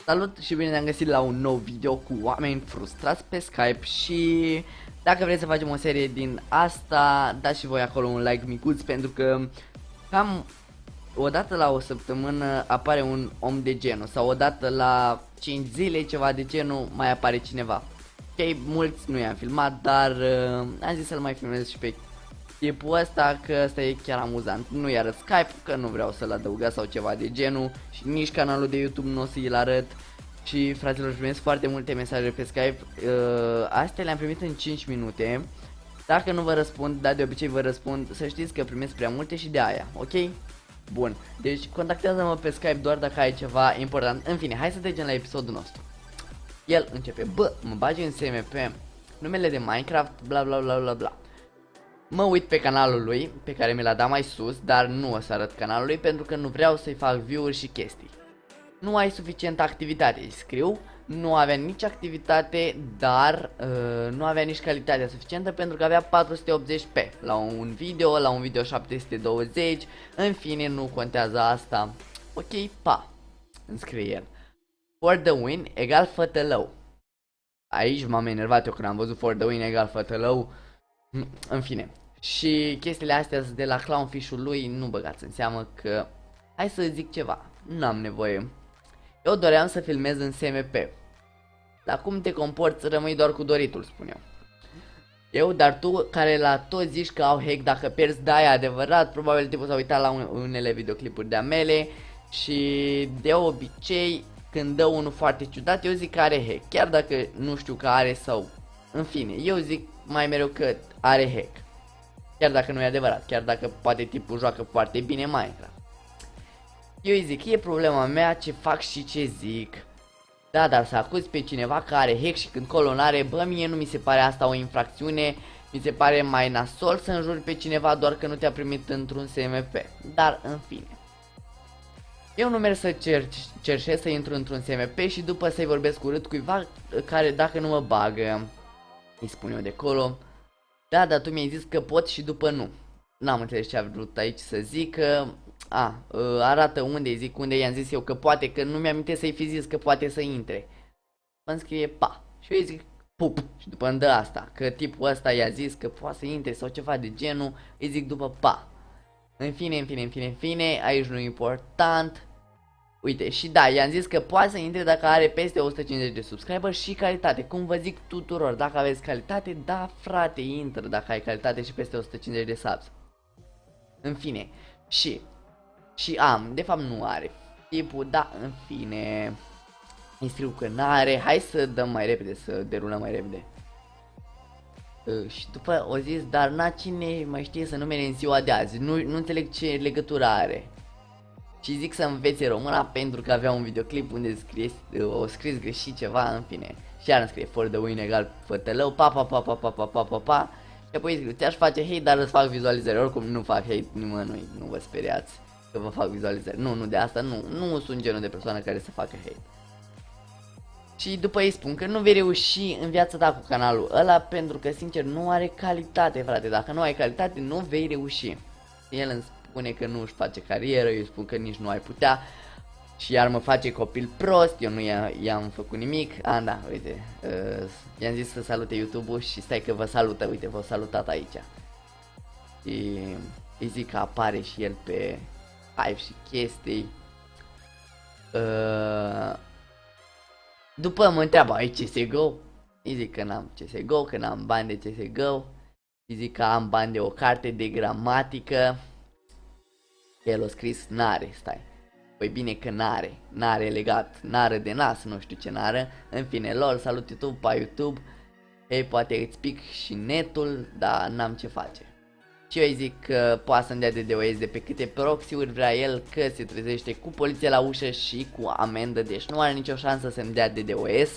Salut și bine ne-am găsit la un nou video cu oameni frustrați pe Skype. Și dacă vreți să facem o serie din asta, dați și voi acolo un like micuț, pentru că cam o dată la o săptămână apare un om de genul, sau o dată la 5 zile ceva de genul mai apare cineva. Ok, mulți nu i-am filmat, dar am zis să-l mai filmez și pe tipul ăsta, că ăsta e chiar amuzant. Nu-i arăt Skype, că nu vreau să-l adăugă sau ceva de genul, și nici canalul de YouTube nu o să-i arăt. Și fraților, primesc foarte multe mesaje pe Skype. Astea le-am primit în 5 minute. Dacă nu vă răspund, dar de obicei vă răspund, să știți că primesc prea multe și de aia, ok? Bun, deci contactează-mă pe Skype doar dacă ai ceva important. În fine, hai să trecem la episodul nostru. El începe: bă, mă bagi în SMP, numele de Minecraft, bla bla bla bla bla. Mă uit pe canalul lui, pe care mi l-a dat mai sus, dar nu o să arăt canalul lui pentru că nu vreau să-i fac view-uri și chestii. Nu ai suficientă activitate, îi scriu. Nu avea nici activitate, dar nu avea nici calitatea suficientă, pentru că avea 480p la un video 720. În fine, nu contează asta. Ok, pa, îmi scrie el. For the win egal fătălău. Aici m-am enervat eu când am văzut for the win egal fătălău. În fine. Și chestiile astea de la clownfish-ul lui nu băgați în seamă, că hai să zic ceva, n-am nevoie. Eu doream să filmez în SMP. Dar cum te comporți, rămâi doar cu doritul, spun eu. Dar tu, care la toți zici că au hack, dacă pierzi, da, e adevărat. Probabil tipul s-a uitat la unele videoclipuri de-a mele. Și de obicei, când dă unul foarte ciudat, eu zic că are hack, chiar dacă nu știu că are sau... În fine, eu zic mai mereu că are hack, chiar dacă nu e adevărat, chiar dacă poate tipul joacă foarte bine Minecraft. Eu îi zic, e problema mea ce fac și ce zic. Da, dar să acuzi pe cineva că are hack și când colo n-are, bă, mie nu mi se pare asta o infracțiune. Mi se pare mai nasol să înjuri pe cineva doar că nu te-a primit într-un SMP. Dar, în fine, eu nu merg să cerșesc să intru într-un SMP și după să-i vorbesc urât cuiva care, dacă nu mă bagă, îi spun eu de acolo: da, dar tu mi-ai zis că pot și după nu. N-am înțeles ce a vrut aici să zic. Arată unde, îi zic unde, i-am zis eu că poate, că nu mi-am amintesc să-i fi zis că poate să intre. Îmi scrie pa și eu îi zic pup, și după îmi dă asta, că tipul ăsta i-a zis că poate să intre sau ceva de genul. Îi zic după pa. În fine, aici nu e important. Uite, și da, i-am zis că poate să intre dacă are peste 150 de subscriber și calitate. Cum vă zic tuturor, dacă aveți calitate, da frate, intră dacă ai calitate și peste 150 de subs. În fine, și am, de fapt nu are tipul, da, în fine, îi scriu că n-are. Hai să dăm mai repede, să derulăm mai repede. Și după o zis, dar cine mai știe să numere în ziua de azi, nu înțeleg ce legătură are. Și zic să învețe româna pentru că avea un videoclip unde o scris greșit ceva, în fine. Și iar îmi scrie for the win egal fătălău, pa. Și apoi scriu, ți-aș face hate, dar îți fac vizualizări. Oricum nu fac hate nimănui, nu vă speriați că vă fac vizualizări. Nu, de asta nu sunt genul de persoană care să facă hate. Și după îi spun că nu vei reuși în viața ta cu canalul ăla, pentru că sincer nu are calitate, frate. Dacă nu ai calitate, nu vei reuși. El îmi spune că nu își face carieră, eu spun că nici nu ai putea. Și iar mă face copil prost, eu nu i-am făcut nimic. Da, uite, i-am zis să salute YouTube-ul și stai că vă salută, uite, v-au salutat aici. Și îi zic că apare și el pe live și chestii. După mă întreabă, ai CSGO? Îi zic că n-am CSGO, că n-am bani de CSGO. Îi zic că am bani de o carte de gramatică. El a scris n-are, stai. Păi bine că n-are legat, n-are de nas, nu știu ce n-are. În fine, lol, salut YouTube, pa YouTube. Ei, poate îți pic și netul, dar n-am ce face. Și eu îi zic că poate să-mi dea de DOS de pe câte proxy-uri vrea el, că se trezește cu poliția la ușă și cu amendă, deci nu are nicio șansă să-mi dea de DOS.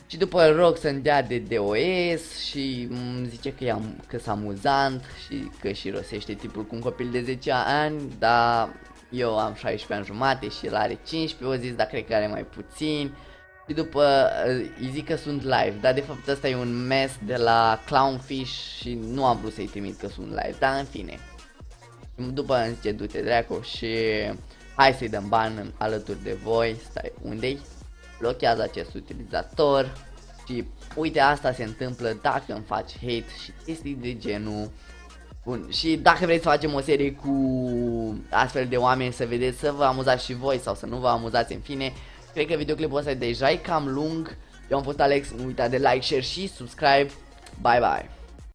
Și după îl rog să-mi dea de DOS și îmi zice că s-a amuzant și că și rosește tipul cu un copil de 10 ani, dar eu am 16 ani jumate și el are 15, o zis, dar cred că are mai puțin. Și după îi zic că sunt live, dar de fapt ăsta e un mess de la Clownfish și nu am vrut să-i trimit că sunt live, dar în fine. După îmi zice, du-te dracu, și hai să-i dăm bani alături de voi. Stai, unde-i? Blochează acest utilizator. Și uite, asta se întâmplă dacă îmi faci hate și chestii de genul. Bun, și dacă vreți să facem o serie cu astfel de oameni, să vedeți, să vă amuzați și voi sau să nu vă amuzați, în fine, cred că videoclipul ăsta deja e cam lung. Eu am fost Alex, nu uita de like, share și subscribe. Bye bye!